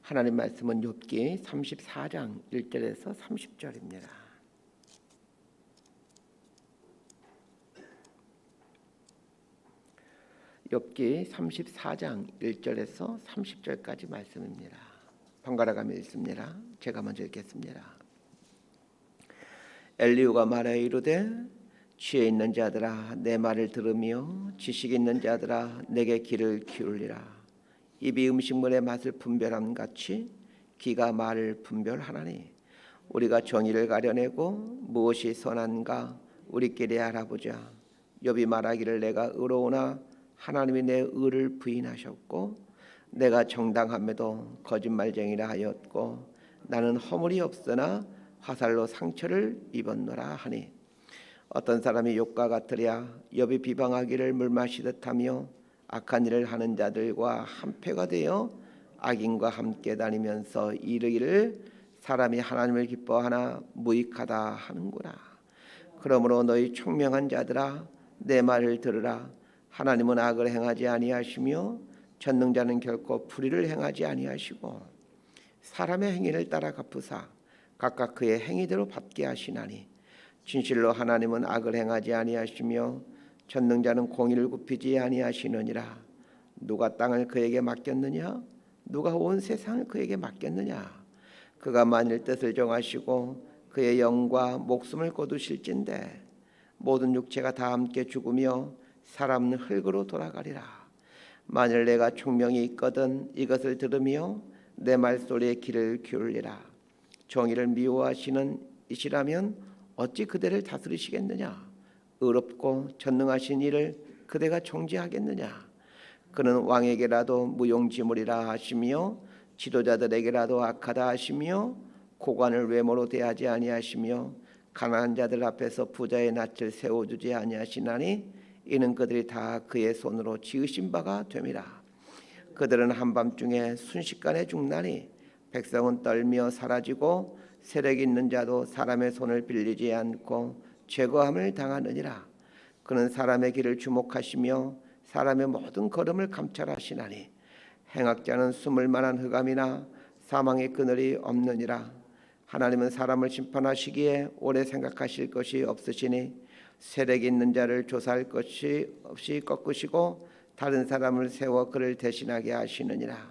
하나님 말씀은 욥기 34장 1절에서 30절입니다. 욥기 34장 1절에서 30절까지 말씀입니다. 번갈아 가며 읽습니다. 제가 먼저 읽겠습니다. 엘리후가 말하여 이르되 지혜 있는 자들아 내 말을 들으며 지식 있는 자들아 내게 귀를 기울이라. 입이 음식물의 맛을 분별함 같이 귀가 말을 분별하나니 우리가 정의를 가려내고 무엇이 선한가 우리끼리 알아보자. 욥이 말하기를 내가 의로우나 하나님이 내 의를 부인하셨고 내가 정당함에도 거짓말쟁이라 하였고 나는 허물이 없으나 화살로 상처를 입었노라 하니 어떤 사람이 욥과 같으랴. 욥이 비방하기를 물 마시듯 하며 악한 일을 하는 자들과 한패가 되어 악인과 함께 다니면서 이르기를 사람이 하나님을 기뻐하나 무익하다 하는구나. 그러므로 너희 총명한 자들아 내 말을 들으라. 하나님은 악을 행하지 아니하시며 전능자는 결코 불의를 행하지 아니하시고 사람의 행위를 따라 갚으사 각각 그의 행위대로 받게 하시나니 진실로 하나님은 악을 행하지 아니하시며 전능자는 공의를 굽히지 아니하시느니라. 누가 땅을 그에게 맡겼느냐? 누가 온 세상을 그에게 맡겼느냐? 그가 만일 뜻을 정하시고 그의 영과 목숨을 거두실진데 모든 육체가 다 함께 죽으며 사람은 흙으로 돌아가리라. 만일 내가 총명이 있거든 이것을 들으며 내 말소리에 귀를 기울이라. 정의를 미워하시는 이시라면 어찌 그대를 다스리시겠느냐? 의롭고 전능하신 이를 그대가 정죄하겠느냐? 그는 왕에게라도 무용지물이라 하시며 지도자들에게라도 악하다 하시며 고관을 외모로 대하지 아니하시며 가난한 자들 앞에서 부자의 낯을 세워주지 아니하시나니 이는 그들이 다 그의 손으로 지으신 바가 됨이라. 그들은 한밤중에 순식간에 죽나니 백성은 떨며 사라지고 세력 있는 자도 사람의 손을 빌리지 않고 제거함을 당하느니라. 그는 사람의 길을 주목하시며 사람의 모든 걸음을 감찰하시나니 행악자는 숨을 만한 흑암이나 사망의 그늘이 없느니라. 하나님은 사람을 심판하시기에 오래 생각하실 것이 없으시니 세력 있는 자를 조사할 것이 없이 꺾으시고 다른 사람을 세워 그를 대신하게 하시느니라.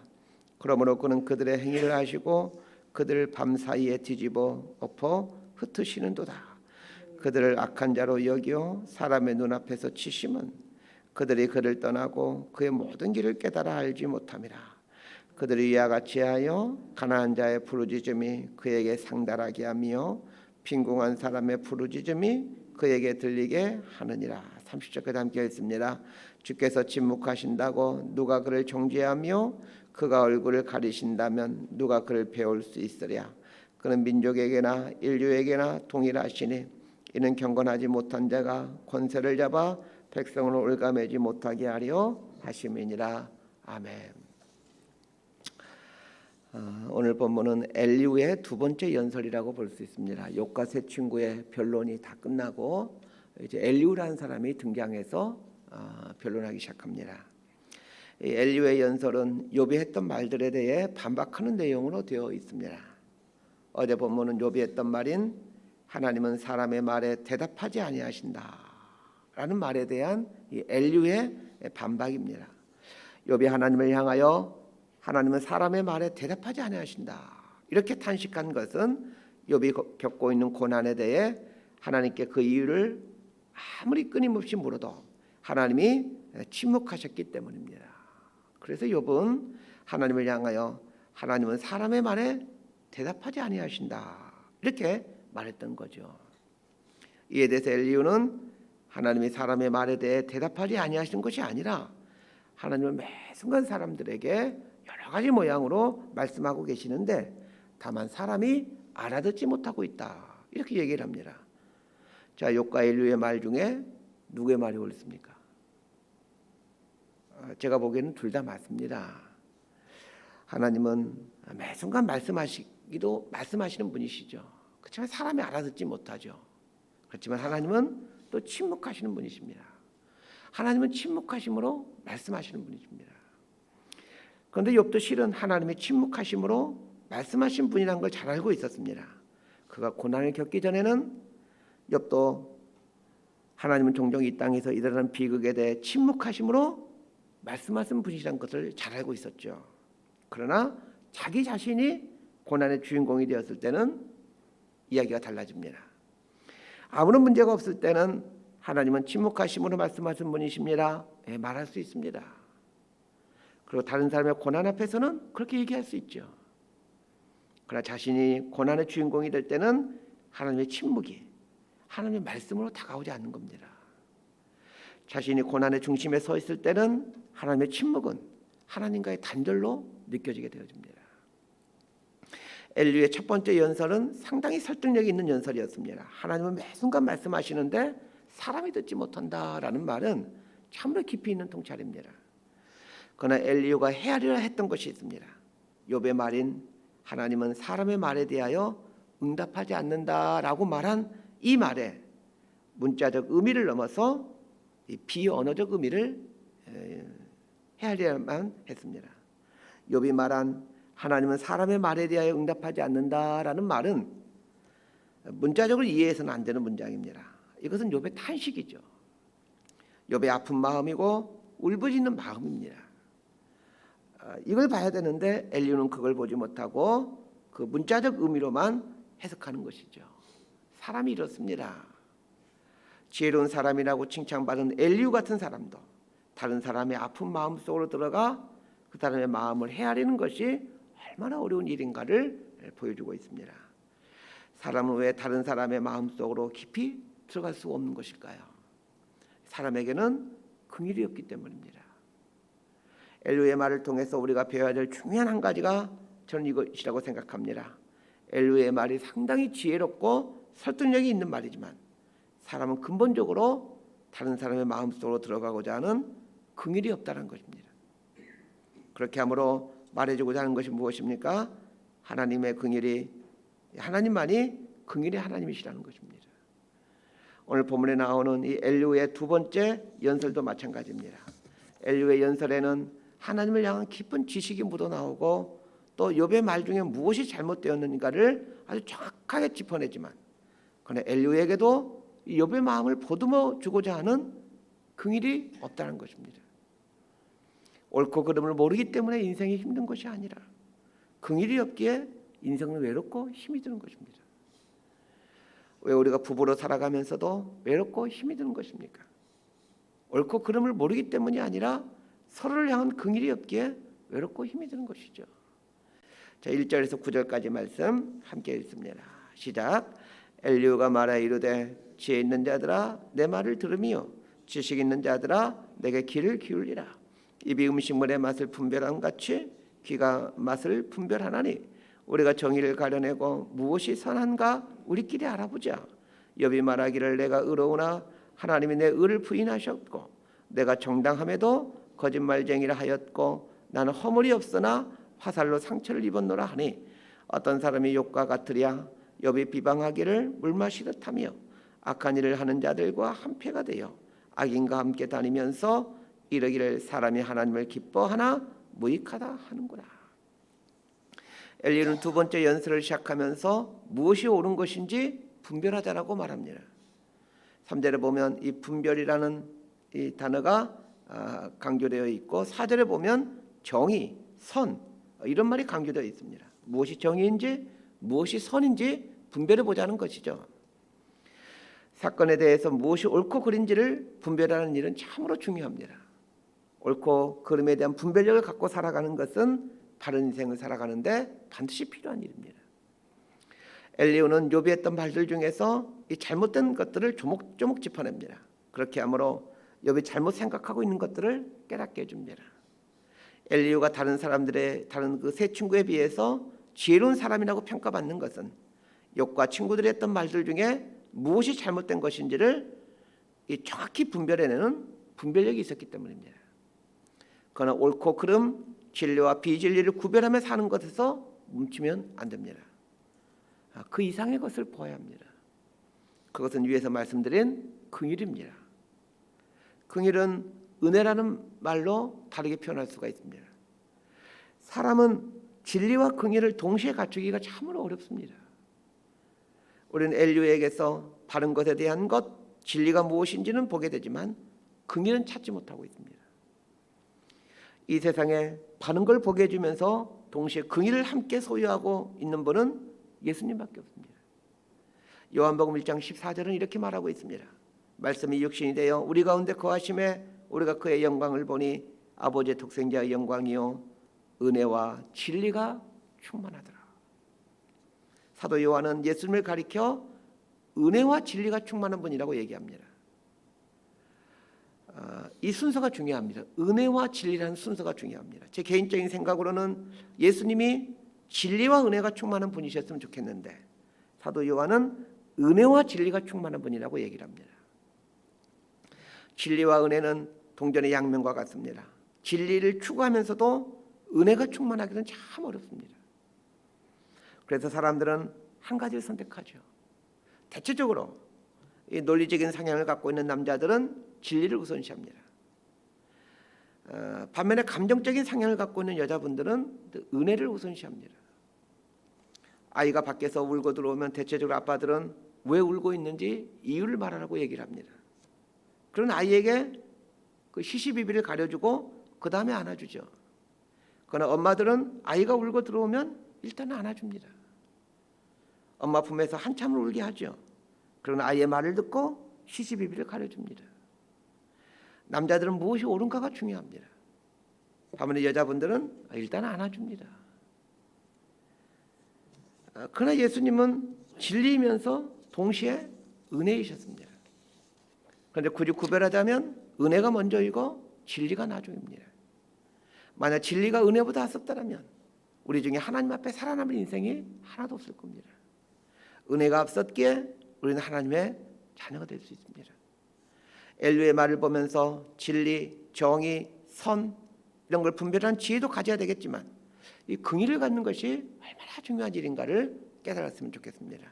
그러므로 그는 그들의 행위를 하시고 그들을 밤사이에 뒤집어 엎어 흩으시는도다. 그들을 악한 자로 여기어 사람의 눈앞에서 치심은 그들이 그를 떠나고 그의 모든 길을 깨달아 알지 못함이라. 그들이 이와 같이 하여 가난한 자의 부르짖음이 그에게 상달하게 하며 빈궁한 사람의 부르짖음이 그에게 들리게 하느니라. 30절까지 함께 읽습니다. 주께서 침묵하신다고 누가 그를 정죄하며 그가 얼굴을 가리신다면 누가 그를 배울 수 있으랴. 그는 민족에게나 인류에게나 동일하시니 이는 경건하지 못한 자가 권세를 잡아 백성을 올가매지 못하게 하려 하심이니라. 아멘. 오늘 본문은 엘리후의 두 번째 연설이라고 볼 수 있습니다. 욥과 세 친구의 변론이 다 끝나고 이제 엘리후라는 사람이 등장해서 변론하기 시작합니다. 이 엘리후의 연설은 욥이 했던 말들에 대해 반박하는 내용으로 되어 있습니다. 어제 본문은 욥이 했던 말인 하나님은 사람의 말에 대답하지 아니하신다라는 말에 대한 이 엘리후의 반박입니다. 욥이 하나님을 향하여 하나님은 사람의 말에 대답하지 아니하신다 이렇게 탄식한 것은 욥이 겪고 있는 고난에 대해 하나님께 그 이유를 아무리 끊임없이 물어도 하나님이 침묵하셨기 때문입니다. 그래서 욥은 하나님을 향하여 하나님은 사람의 말에 대답하지 아니하신다 이렇게 말했던 거죠. 이에 대해서 엘리후는 하나님이 사람의 말에 대해 대답하지 아니하시는 것이 아니라 하나님은 매 순간 사람들에게 여러 가지 모양으로 말씀하고 계시는데 다만 사람이 알아듣지 못하고 있다 이렇게 얘기를 합니다. 자, 욥과 엘리후의 말 중에 누구의 말이 옳습니까? 제가 보기에는 둘 다 맞습니다. 하나님은 매 순간 말씀하시는 분이시죠. 그렇지만 사람이 알아듣지 못하죠. 그렇지만 하나님은 또 침묵하시는 분이십니다. 하나님은 침묵하심으로 말씀하시는 분이십니다. 그런데 욥도 실은 하나님의 침묵하심으로 말씀하신 분이라는 걸 잘 알고 있었습니다. 그가 고난을 겪기 전에는 욥도 하나님은 종종 이 땅에서 일어나는 비극에 대해 침묵하심으로 말씀하신 분이라는 것을 잘 알고 있었죠. 그러나 자기 자신이 고난의 주인공이 되었을 때는 이야기가 달라집니다. 아무런 문제가 없을 때는 하나님은 침묵하심으로 말씀하신 분이십니다. 말할 수 있습니다. 그리고 다른 사람의 고난 앞에서는 그렇게 얘기할 수 있죠. 그러나 자신이 고난의 주인공이 될 때는 하나님의 침묵이 하나님의 말씀으로 다가오지 않는 겁니다. 자신이 고난의 중심에 서 있을 때는 하나님의 침묵은 하나님과의 단절로 느껴지게 되어집니다. 엘리의 첫 번째 연설은 상당히 설득력이 있는 연설이었습니다. 하나님은 매 순간 말씀하시는데 사람이 듣지 못한다라는 말은 참으로 깊이 있는 통찰입니다. 그러나 엘리야가 헤아리려 했던 것이 있습니다. 욥의 말인 하나님은 사람의 말에 대하여 응답하지 않는다라고 말한 이 말에 문자적 의미를 넘어서 이 비언어적 의미를 헤아려야만 했습니다. 욥이 말한 하나님은 사람의 말에 대하여 응답하지 않는다라는 말은 문자적으로 이해해서는 안 되는 문장입니다. 이것은 욥의 탄식이죠. 욥의 아픈 마음이고 울부짖는 마음입니다. 이걸 봐야 되는데 엘리야는 그걸 보지 못하고 그 문자적 의미로만 해석하는 것이죠. 사람이 이렇습니다. 지혜로운 사람이라고 칭찬받은 엘리야 같은 사람도 다른 사람의 아픈 마음 속으로 들어가 그 사람의 마음을 헤아리는 것이 얼마나 어려운 일인가를 보여주고 있습니다. 사람은 왜 다른 사람의 마음 속으로 깊이 들어갈 수 없는 것일까요? 사람에게는 긍휼이 없기 때문입니다. 엘리야의 말을 통해서 우리가 배워야 될 중요한 한 가지가 저는 이것이라고 생각합니다. 엘리야의 말이 상당히 지혜롭고 설득력이 있는 말이지만 사람은 근본적으로 다른 사람의 마음속으로 들어가고자 하는 긍휼이 없다는 것입니다. 그렇게 함으로 말해주고자 하는 것이 무엇입니까? 하나님의 긍휼이 하나님만이 긍휼의 하나님이시라는 것입니다. 오늘 본문에 나오는 이 엘리야의 두 번째 연설도 마찬가지입니다. 엘리야의 연설에는 하나님을 향한 깊은 지식이 묻어나오고 또 욥의 말 중에 무엇이 잘못되었는가를 아주 정확하게 짚어내지만 그러나 엘리야에게도 욥의 마음을 보듬어 주고자 하는 긍휼이 없다는 것입니다. 옳고 그름을 모르기 때문에 인생이 힘든 것이 아니라 긍휼이 없기에 인생은 외롭고 힘이 드는 것입니다. 왜 우리가 부부로 살아가면서도 외롭고 힘이 드는 것입니까? 옳고 그름을 모르기 때문이 아니라 서로를 향한 긍휼이 없기에 외롭고 힘이 드는 것이죠. 자, 1절에서 9절까지 말씀 함께 읽습니다. 시작. 엘리야가 말하 이르되 지혜 있는 자들아 내 말을 들으며 지식 있는 자들아 내게 귀를 기울이라. 입이 음식물의 맛을 분별함 같이 귀가 맛을 분별하나니 우리가 정의를 가려내고 무엇이 선한가 우리끼리 알아보자. 욥이 말하기를 내가 의로우나 하나님이 내 의를 부인하셨고 내가 정당함에도 거짓말쟁이라 하였고 나는 허물이 없으나 화살로 상처를 입었노라 하니 어떤 사람이 욥과 같으랴. 욥이 비방하기를 물 마시듯 하며 악한 일을 하는 자들과 한패가 되어 악인과 함께 다니면서 이르기를 사람이 하나님을 기뻐하나 무익하다 하는구나. 엘리야는 두 번째 연설을 시작하면서 무엇이 옳은 것인지 분별하자라고 말합니다. 3절에 보면 이 분별이라는 이 단어가 강조되어 있고 4절에 보면 정의, 선 이런 말이 강조되어 있습니다. 무엇이 정의인지 무엇이 선인지 분별해 보자는 것이죠. 사건에 대해서 무엇이 옳고 그른지를 분별하는 일은 참으로 중요합니다. 옳고 그름에 대한 분별력을 갖고 살아가는 것은 바른 인생을 살아가는데 반드시 필요한 일입니다. 엘리야는 욥이 했던 말들 중에서 이 잘못된 것들을 조목조목 짚어냅니다. 그렇게 함으로 욥이 잘못 생각하고 있는 것들을 깨닫게 해줍니다. 엘리야가 다른 그 세 친구에 비해서 지혜로운 사람이라고 평가받는 것은 욥과 친구들이 했던 말들 중에 무엇이 잘못된 것인지를 정확히 분별해내는 분별력이 있었기 때문입니다. 그러나 옳고 그름, 진리와 비진리를 구별하며 사는 것에서 멈추면 안 됩니다. 그 이상의 것을 보아야 합니다. 그것은 위에서 말씀드린 긍휼입니다. 긍휼은 은혜라는 말로 다르게 표현할 수가 있습니다. 사람은 진리와 긍휼을 동시에 갖추기가 참으로 어렵습니다. 우리는 인류에게서 바른 것에 대한 것, 진리가 무엇인지는 보게 되지만 긍휼은 찾지 못하고 있습니다. 이 세상에 바른 걸 보게 해주면서 동시에 긍휼을 함께 소유하고 있는 분은 예수님밖에 없습니다. 요한복음 1장 14절은 이렇게 말하고 있습니다. 말씀이 육신이 되어 우리 가운데 거하심에 우리가 그의 영광을 보니 아버지의 독생자의 영광이요 은혜와 진리가 충만하더라. 사도 요한은 예수님을 가리켜 은혜와 진리가 충만한 분이라고 얘기합니다. 이 순서가 중요합니다. 은혜와 진리라는 순서가 중요합니다. 제 개인적인 생각으로는 예수님이 진리와 은혜가 충만한 분이셨으면 좋겠는데 사도 요한은 은혜와 진리가 충만한 분이라고 얘기를 합니다. 진리와 은혜는 동전의 양면과 같습니다. 진리를 추구하면서도 은혜가 충만하기는 참 어렵습니다. 그래서 사람들은 한 가지를 선택하죠. 대체적으로 이 논리적인 성향을 갖고 있는 남자들은 진리를 우선시합니다. 반면에 감정적인 성향을 갖고 있는 여자분들은 은혜를 우선시합니다. 아이가 밖에서 울고 들어오면 대체적으로 아빠들은 왜 울고 있는지 이유를 말하라고 얘기를 합니다. 그런 아이에게 그 시시비비를 가려주고 그 다음에 안아주죠. 그러나 엄마들은 아이가 울고 들어오면 일단 안아줍니다. 엄마 품에서 한참을 울게 하죠. 그러나 아이의 말을 듣고 시시비비를 가려줍니다. 남자들은 무엇이 옳은가가 중요합니다. 반면에 여자분들은 일단 안아줍니다. 그러나 예수님은 진리이면서 동시에 은혜이셨습니다. 그런데 굳이 구별하자면 은혜가 먼저이고 진리가 나중입니다. 만약 진리가 은혜보다 앞섰다면 우리 중에 하나님 앞에 살아남을 인생이 하나도 없을 겁니다. 은혜가 앞섰기에 우리는 하나님의 자녀가 될 수 있습니다. 엘류의 말을 보면서 진리, 정의, 선 이런 걸 분별하는 지혜도 가져야 되겠지만 이 긍휼을 갖는 것이 얼마나 중요한 일인가를 깨달았으면 좋겠습니다.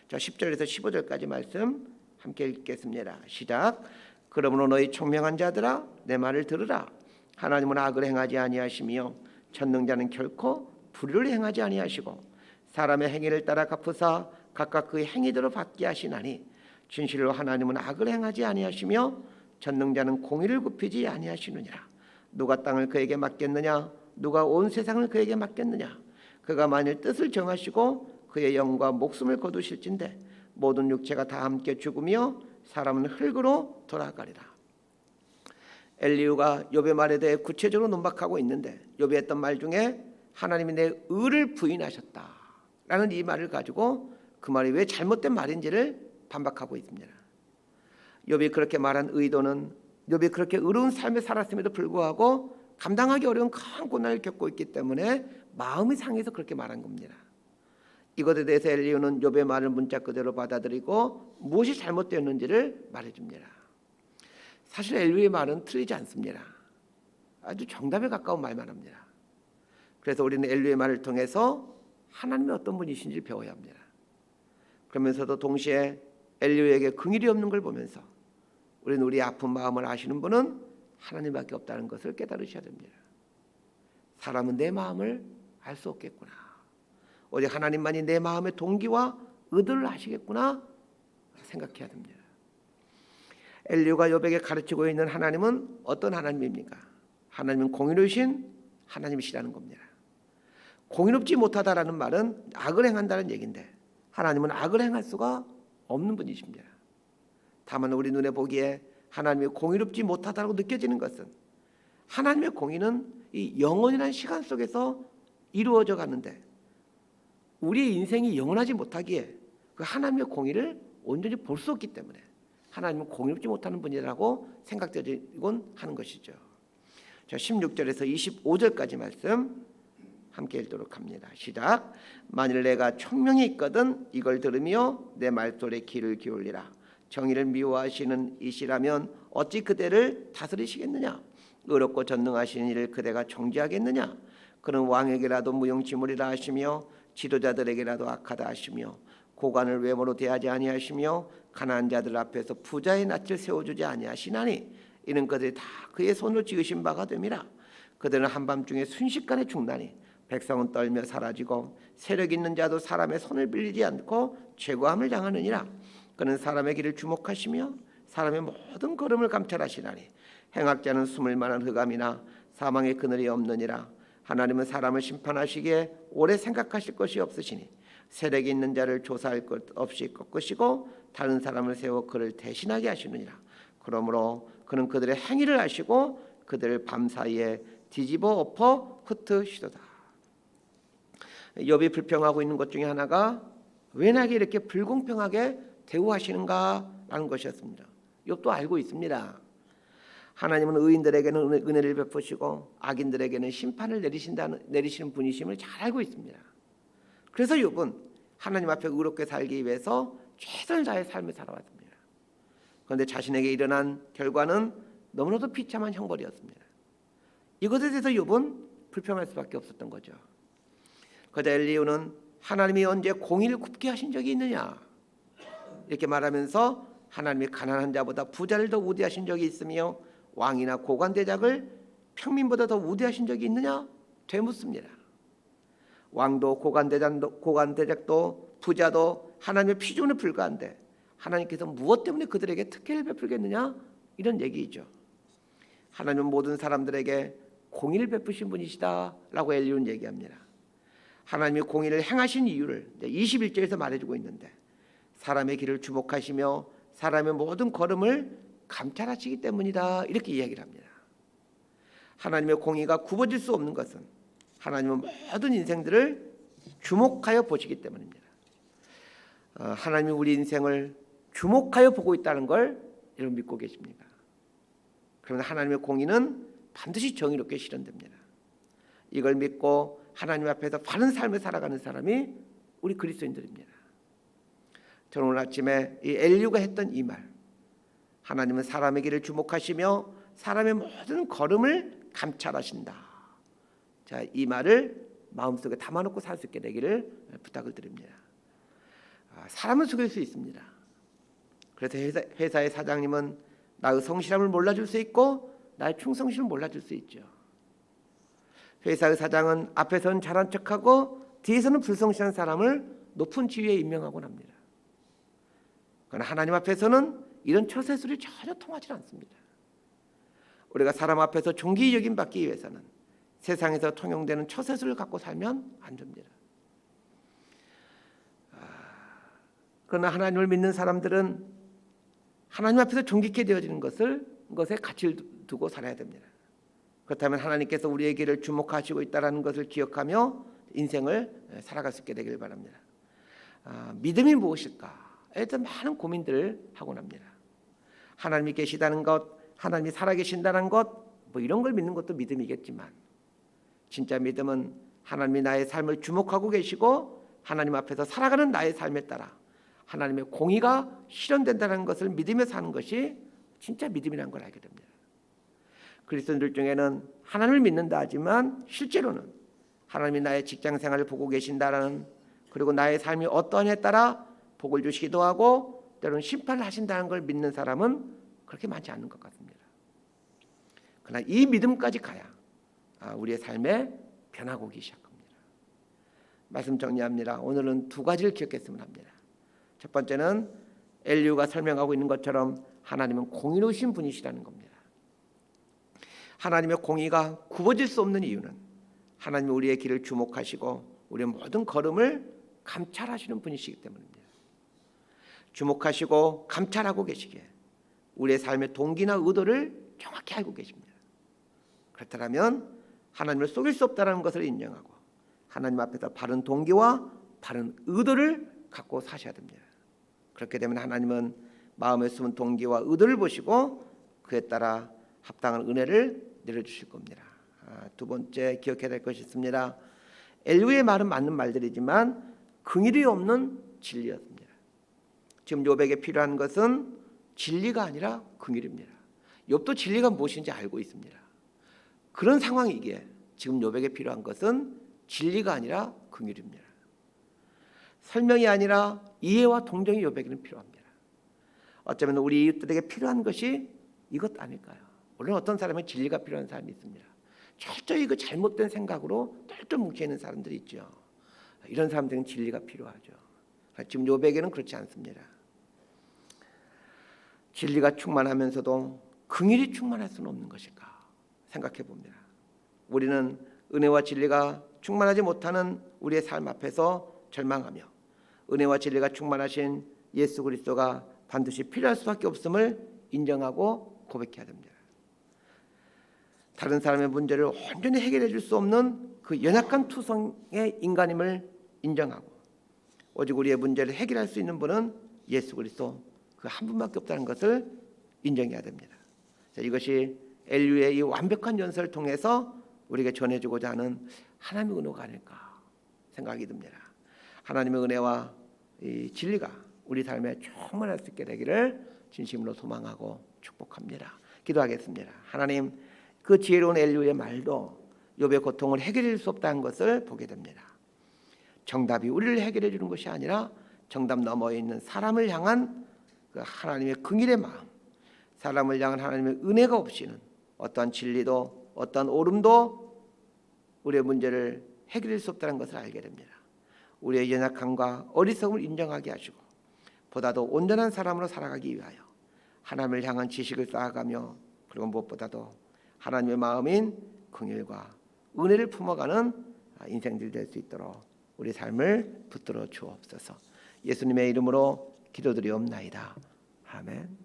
자, 10절에서 15절까지 말씀 함께 읽겠습니다. 시작. 그러므로 너희 총명한 자들아 내 말을 들으라. 하나님은 악을 행하지 아니하시며 전능자는 결코 불의를 행하지 아니하시고 사람의 행위를 따라 갚으사 각각 그의 행위대로 받게 하시나니 진실로 하나님은 악을 행하지 아니하시며 전능자는 공의를 굽히지 아니하시느니라. 누가 땅을 그에게 맡겼느냐? 누가 온 세상을 그에게 맡겼느냐? 그가 만일 뜻을 정하시고 그의 영과 목숨을 거두실진데 모든 육체가 다 함께 죽으며 사람은 흙으로 돌아가리라. 엘리후가 욥의 말에 대해 구체적으로 논박하고 있는데 욥이 했던 말 중에 하나님이 내 의를 부인하셨다라는 이 말을 가지고 그 말이 왜 잘못된 말인지를 반박하고 있습니다. 욥이 그렇게 말한 의도는 욥이 그렇게 의로운 삶을 살았음에도 불구하고 감당하기 어려운 큰 고난을 겪고 있기 때문에 마음이 상해서 그렇게 말한 겁니다. 이것에 대해서 엘리후는 욥의 말을 문자 그대로 받아들이고 무엇이 잘못되었는지를 말해줍니다. 사실 엘리후의 말은 틀리지 않습니다. 아주 정답에 가까운 말만 합니다. 그래서 우리는 엘리후의 말을 통해서 하나님이 어떤 분이신지 배워야 합니다. 그러면서도 동시에 엘리후에게 긍휼이 없는 걸 보면서 우리는 우리 아픈 마음을 아시는 분은 하나님밖에 없다는 것을 깨달으셔야 됩니다. 사람은 내 마음을 알 수 없겠구나. 오직 하나님만이 내 마음의 동기와 의도를 아시겠구나 생각해야 됩니다. 엘리후가 욥에게 가르치고 있는 하나님은 어떤 하나님입니까? 하나님은 공의로우신 하나님이시라는 겁니다. 공의롭지 못하다라는 말은 악을 행한다는 얘기인데 하나님은 악을 행할 수가 없는 분이십니다. 다만 우리 눈에 보기에 하나님이 공의롭지 못하다고 느껴지는 것은 하나님의 공의는 이 영원이라는 시간 속에서 이루어져 가는데 우리의 인생이 영원하지 못하기에 그 하나님의 공의를 온전히 볼 수 없기 때문에 하나님은 공의롭지 못하는 분이라고 생각되곤 하는 것이죠. 자, 16절에서 25절까지 말씀 함께 읽도록 합니다. 시작. 만일 내가 총명이 있거든 이걸 들으며 내 말소리에 귀를 기울이라. 정의를 미워하시는 이시라면 어찌 그대를 다스리시겠느냐? 의롭고 전능하신 이를 그대가 정죄하겠느냐? 그는 왕에게라도 무용지물이라 하시며 지도자들에게라도 악하다 하시며 고관을 외모로 대하지 아니하시며 가난한 자들 앞에서 부자의 낯을 세워주지 아니하시나니 이는 그들이 다 그의 손으로 지으신 바가 됨이라. 그들은 한밤중에 순식간에 죽나니 백성은 떨며 사라지고 세력 있는 자도 사람의 손을 빌리지 않고 죄고함을 당하느니라. 그는 사람의 길을 주목하시며 사람의 모든 걸음을 감찰하시나니 행악자는 숨을 만한 흑암이나 사망의 그늘이 없느니라. 하나님은 사람을 심판하시기에 오래 생각하실 것이 없으시니 세력이 있는 자를 조사할 것 없이 꺾으시고 다른 사람을 세워 그를 대신하게 하시느니라. 그러므로 그는 그들의 행위를 아시고 그들을 밤사이에 뒤집어 엎어 흩으시도다. 욥이 불평하고 있는 것 중에 하나가 왜 나에게 이렇게 불공평하게 대우하시는가라는 것이었습니다. 욥도 알고 있습니다. 하나님은 의인들에게는 은혜를 베푸시고 악인들에게는 심판을 내리시는 분이심을 잘 알고 있습니다. 그래서 욥은 하나님 앞에 의롭게 살기 위해서 최선을 다해 삶을 살아왔습니다. 그런데 자신에게 일어난 결과는 너무나도 비참한 형벌이었습니다. 이것에 대해서 욥은 불평할 수밖에 없었던 거죠. 그러자 엘리후는 하나님이 언제 공의를 굽게 하신 적이 있느냐 이렇게 말하면서 하나님이 가난한 자보다 부자를 더 우대하신 적이 있으며 왕이나 고관대작을 평민보다 더 우대하신 적이 있느냐 되묻습니다. 왕도 고관대작도 부자도 하나님의 피조물에 불과한데 하나님께서 무엇 때문에 그들에게 특혜를 베풀겠느냐 이런 얘기이죠. 하나님은 모든 사람들에게 공의를 베푸신 분이시다라고 엘리후는 얘기합니다. 하나님이 공의를 행하신 이유를 21절에서 말해주고 있는데 사람의 길을 주목하시며 사람의 모든 걸음을 감찰하시기 때문이다 이렇게 이야기를 합니다. 하나님의 공의가 굽어질 수 없는 것은 하나님은 모든 인생들을 주목하여 보시기 때문입니다. 하나님이 우리 인생을 주목하여 보고 있다는 걸 여러분 믿고 계십니까? 그러면 하나님의 공의는 반드시 정의롭게 실현됩니다. 이걸 믿고 하나님 앞에서 바른 삶을 살아가는 사람이 우리 그리스도인들입니다. 저는 오늘 아침에 이 엘리후가 했던 이 말, 하나님은 사람의 길을 주목하시며 사람의 모든 걸음을 감찰하신다. 자, 이 말을 마음속에 담아놓고 살 수 있게 되기를 부탁을 드립니다. 사람은 속일 수 있습니다. 그래서 회사의 사장님은 나의 성실함을 몰라줄 수 있고 나의 충성심을 몰라줄 수 있죠. 회사의 사장은 앞에서는 잘한 척하고 뒤에서는 불성실한 사람을 높은 지위에 임명하곤 합니다. 그러나 하나님 앞에서는 이런 처세술이 전혀 통하지 않습니다. 우리가 사람 앞에서 존귀 여김 받기 위해서는 세상에서 통용되는 처세술을 갖고 살면 안 됩니다. 그러나 하나님을 믿는 사람들은 하나님 앞에서 존귀케 되어지는 것에 가치를 두고 살아야 됩니다. 그렇다면 하나님께서 우리의 길을 주목하시고 있다는 것을 기억하며 인생을 살아갈 수 있게 되길 바랍니다. 믿음이 무엇일까에 대한 많은 고민들을 하곤 합니다. 하나님이 계시다는 것, 하나님이 살아계신다는 것, 뭐 이런 걸 믿는 것도 믿음이겠지만 진짜 믿음은 하나님이 나의 삶을 주목하고 계시고 하나님 앞에서 살아가는 나의 삶에 따라 하나님의 공의가 실현된다는 것을 믿으며 사는 것이 진짜 믿음이라는 걸 알게 됩니다. 그리스도인들 중에는 하나님을 믿는다 하지만 실제로는 하나님이 나의 직장 생활을 보고 계신다라는, 그리고 나의 삶이 어떠냐에 따라 복을 주시기도 하고 때로는 심판을 하신다는 걸 믿는 사람은 그렇게 많지 않는 것 같습니다. 그러나 이 믿음까지 가야 우리의 삶에 변화가 오기 시작합니다. 말씀 정리합니다. 오늘은 두 가지를 기억했으면 합니다. 첫 번째는 엘리후가 설명하고 있는 것처럼 하나님은 공의로우신 분이시라는 겁니다. 하나님의 공의가 굽어질 수 없는 이유는 하나님이 우리의 길을 주목하시고 우리의 모든 걸음을 감찰하시는 분이시기 때문입니다. 주목하시고 감찰하고 계시기에 우리의 삶의 동기나 의도를 정확히 알고 계십니다. 그렇다면 하나님을 속일 수 없다는 것을 인정하고 하나님 앞에서 바른 동기와 바른 의도를 갖고 사셔야 됩니다. 그렇게 되면 하나님은 마음에 숨은 동기와 의도를 보시고 그에 따라 합당한 은혜를 내려주실 겁니다. 두 번째 기억해야 될 것이 있습니다. 엘리후의 말은 맞는 말들이지만 긍휼이 없는 진리였습니다. 지금 욥에게 필요한 것은 진리가 아니라 긍휼입니다. 욥도 진리가 무엇인지 알고 있습니다. 그런 상황이기에 지금 욥에게 필요한 것은 진리가 아니라 긍휼입니다. 설명이 아니라 이해와 동정이 욥에게는 필요합니다. 어쩌면 우리 이웃들에게 필요한 것이 이것 아닐까요? 물론 어떤 사람은 진리가 필요한 사람이 있습니다. 철저히 그 잘못된 생각으로 똘똘 뭉쳐 있는 사람들이 있죠. 이런 사람들은 진리가 필요하죠. 지금 요백에는 그렇지 않습니다. 진리가 충만하면서도 긍휼이 충만할 수는 없는 것일까 생각해 봅니다. 우리는 은혜와 진리가 충만하지 못하는 우리의 삶 앞에서 절망하며 은혜와 진리가 충만하신 예수 그리스도가 반드시 필요할 수밖에 없음을 인정하고 고백해야 됩니다. 다른 사람의 문제를 온전히 해결해 줄 수 없는 그 연약한 투성의 인간임을 인정하고 오직 우리의 문제를 해결할 수 있는 분은 예수 그리스도 그 한 분밖에 없다는 것을 인정해야 됩니다. 자, 이것이 엘류의 이 완벽한 연설을 통해서 우리에게 전해주고자 하는 하나님의 은혜가 아닐까 생각이 듭니다. 하나님의 은혜와 이 진리가 우리 삶에 충만할 수 있게 되기를 진심으로 소망하고 축복합니다. 기도하겠습니다. 하나님, 그 지혜로운 엘류의 말도 욥의 고통을 해결해 줄 수 없다는 것을 보게 됩니다. 정답이 우리를 해결해 주는 것이 아니라 정답 너머에 있는 사람을 향한 그 하나님의 긍휼의 마음, 사람을 향한 하나님의 은혜가 없이는 어떠한 진리도 어떠한 옳음도 우리의 문제를 해결할 수 없다는 것을 알게 됩니다. 우리의 연약함과 어리석음을 인정하게 하시고 보다도 온전한 사람으로 살아가기 위하여 하나님을 향한 지식을 쌓아가며 그리고 무엇보다도 하나님의 마음인 긍휼과 은혜를 품어가는 인생들 될 수 있도록 우리 삶을 붙들어 주옵소서. 예수님의 이름으로 기도드리옵나이다. 아멘.